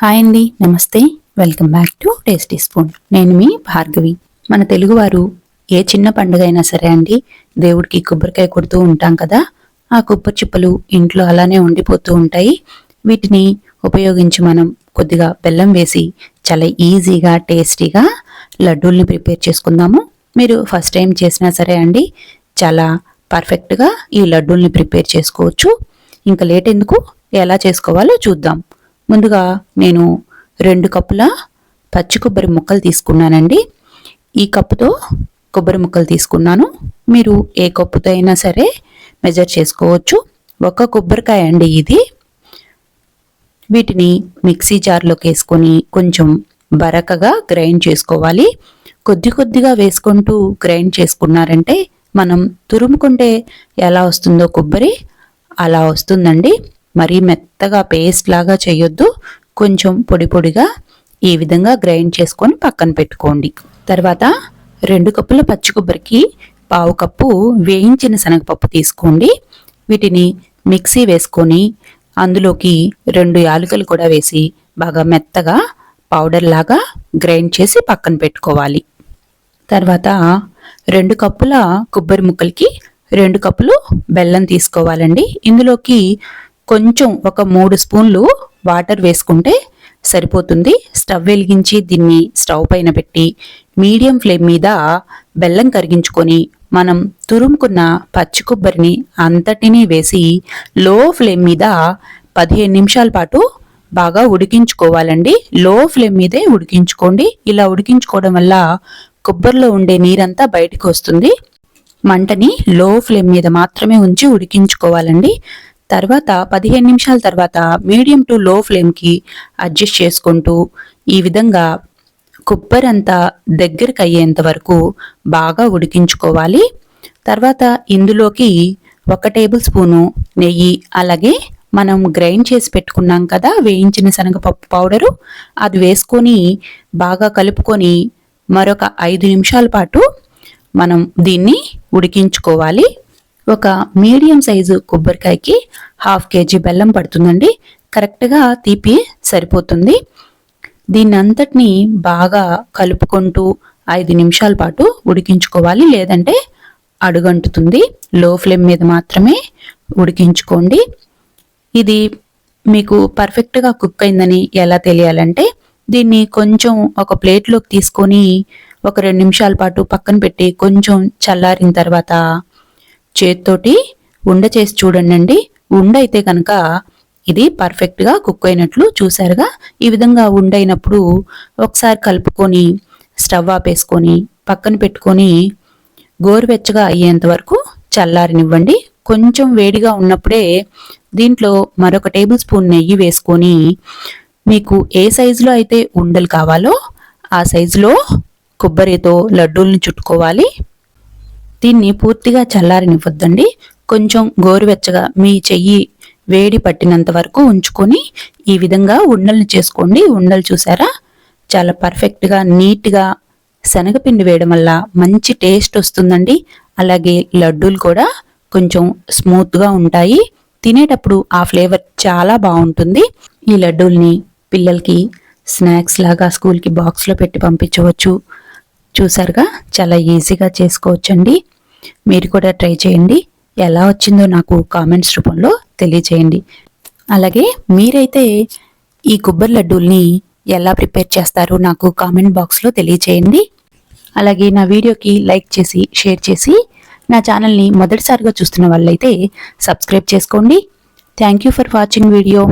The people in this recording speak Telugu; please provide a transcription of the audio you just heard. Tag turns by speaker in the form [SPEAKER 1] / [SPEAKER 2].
[SPEAKER 1] హాయ్ అండి, నమస్తే. Welcome back to tasty spoon. నేను మీ భార్గవి. మన తెలుగువారు ఏ చిన్న పండుగ అయినా సరే అండి, దేవుడికి కొబ్బరికాయ కొడుతూ ఉంటాం కదా. ఆ కొబ్బరి చిప్పలు ఇంట్లో అలానే ఉండిపోతూ ఉంటాయి. వీటిని ఉపయోగించి మనం కొద్దిగా బెల్లం వేసి చాలా ఈజీగా టేస్టీగా లడ్డూల్ని ప్రిపేర్ చేసుకుందాము. మీరు ఫస్ట్ టైం చేసినా సరే అండి, చాలా పర్ఫెక్ట్గా ఈ లడ్డూల్ని ప్రిపేర్ చేసుకోవచ్చు. ఇంకా లేట్ ఎందుకు, ఎలా చేసుకోవాలో చూద్దాం. ముందుగా నేను 2 కప్పుల పచ్చి కొబ్బరి ముక్కలు తీసుకున్నానండి. ఈ కప్పుతో కొబ్బరి ముక్కలు తీసుకున్నాను. మీరు ఏ కప్పుతో అయినా సరే మెజర్ చేసుకోవచ్చు. ఒక కొబ్బరికాయ అండి ఇది. వీటిని మిక్సీ జార్లోకి వేసుకొని కొంచెం బరకగా గ్రైండ్ చేసుకోవాలి. కొద్దిగా వేసుకుంటూ గ్రైండ్ చేసుకున్నారంటే మనం తురుముకుంటే ఎలా వస్తుందో కొబ్బరి అలా వస్తుందండి. మరీ మెత్తగా పేస్ట్ లాగా చేయొద్దు. కొంచెం పొడిగా ఈ విధంగా గ్రైండ్ చేసుకొని పక్కన పెట్టుకోండి. తర్వాత 2 కప్పుల పచ్చి కొబ్బరికి 1/2 కప్పు వేయించిన శనగపప్పు తీసుకోండి. వీటిని మిక్సీ వేసుకొని అందులోకి 2 యాలకులు కూడా వేసి బాగా మెత్తగా పౌడర్ లాగా గ్రైండ్ చేసి పక్కన పెట్టుకోవాలి. తర్వాత 2 కప్పుల కొబ్బరి ముక్కలకి 2 కప్పులు బెల్లం తీసుకోవాలండి. ఇందులోకి కొంచెం ఒక 3 స్పూన్లు వాటర్ వేసుకుంటే సరిపోతుంది. స్టవ్ వెలిగించి దీన్ని స్టవ్ పైన పెట్టి మీడియం ఫ్లేమ్ మీద బెల్లం కరిగించుకొని మనం తురుముకున్న పచ్చి కొబ్బరిని అంతటినీ వేసి లో ఫ్లేమ్ మీద 15 నిమిషాల పాటు బాగా ఉడికించుకోవాలండి. లో ఫ్లేమ్ మీదే ఉడికించుకోండి. ఇలా ఉడికించుకోవడం వల్ల కొబ్బరిలో ఉండే నీరంతా బయటకు వస్తుంది. మంటని లో ఫ్లేమ్ మీద మాత్రమే ఉంచి ఉడికించుకోవాలండి. తర్వాత 15 నిమిషాల తర్వాత మీడియం టు లో ఫ్లేమ్కి అడ్జస్ట్ చేసుకుంటూ ఈ విధంగా కొబ్బరి అంతా దగ్గరికి అయ్యేంత వరకు బాగా ఉడికించుకోవాలి. తర్వాత ఇందులోకి 1 టేబుల్ స్పూను నెయ్యి, అలాగే మనం గ్రైండ్ చేసి పెట్టుకున్నాం కదా వేయించిన శనగపప్పు పౌడరు, అది వేసుకొని బాగా కలుపుకొని మరొక 5 నిమిషాల పాటు మనం దీన్ని ఉడికించుకోవాలి. ఒక మీడియం సైజు కొబ్బరికాయకి 1/2 కేజీ బెల్లం పడుతుందండి. కరెక్ట్గా తీపి సరిపోతుంది. దీన్ని అంతటినీ బాగా కలుపుకుంటూ 5 నిమిషాల పాటు ఉడికించుకోవాలి, లేదంటే అడుగంటుతుంది. లో ఫ్లేమ్ మీద మాత్రమే ఉడికించుకోండి. ఇది మీకు పర్ఫెక్ట్గా కుక్ అయిందని ఎలా తెలియాలంటే దీన్ని కొంచెం ఒక ప్లేట్లోకి తీసుకొని ఒక 2 నిమిషాల పాటు పక్కన పెట్టి కొంచెం చల్లారిన తర్వాత చేత్తోటి ఉండ చేసి చూడండి. ఉండ అయితే కనుక ఇది పర్ఫెక్ట్గా కుక్ అయినట్లు. చూసారుగా, ఈ విధంగా ఉండైనప్పుడు ఒకసారి కలుపుకొని స్టవ్ ఆపేసుకొని పక్కన పెట్టుకొని గోరువెచ్చగా అయ్యేంత వరకు చల్లారనివ్వండి. కొంచెం వేడిగా ఉన్నప్పుడే దీంట్లో మరొక టేబుల్ స్పూన్ నెయ్యి వేసుకొని మీకు ఏ సైజులో అయితే ఉండలు కావాలో ఆ సైజులో కొబ్బరితో లడ్డూల్ని చుట్టుకోవాలి. దీన్ని పూర్తిగా చల్లారనివ్వద్దండి. కొంచెం గోరువెచ్చగా మీ చెయ్యి వేడి పట్టినంత వరకు ఉంచుకొని ఈ విధంగా ఉండల్ని చేసుకోండి. ఉండలు చూసారా, చాలా పర్ఫెక్ట్గా నీట్గా శనగపిండి వేయడం వల్ల మంచి టేస్ట్ వస్తుందండి. అలాగే లడ్డూలు కూడా కొంచెం స్మూత్గా ఉంటాయి. తినేటప్పుడు ఆ ఫ్లేవర్ చాలా బాగుంటుంది. ఈ లడ్డూల్ని పిల్లలకి స్నాక్స్ లాగా స్కూల్కి బాక్స్లో పెట్టి పంపించవచ్చు. చూసారుగా, చాలా ఈజీగా చేసుకోవచ్చండి. మీరు కూడా ట్రై చేయండి. ఎలా వచ్చిందో నాకు కామెంట్స్ రూపంలో తెలియచేయండి. అలాగే మీరైతే ఈ కొబ్బరి లడ్డూల్ని ఎలా ప్రిపేర్ చేస్తారో నాకు కామెంట్ బాక్స్లో తెలియచేయండి. అలాగే నా వీడియోకి లైక్ చేసి షేర్ చేసి నా ఛానల్ని మొదటిసారిగా చూస్తున్న వాళ్ళైతే సబ్స్క్రైబ్ చేసుకోండి. Thank you for watching video.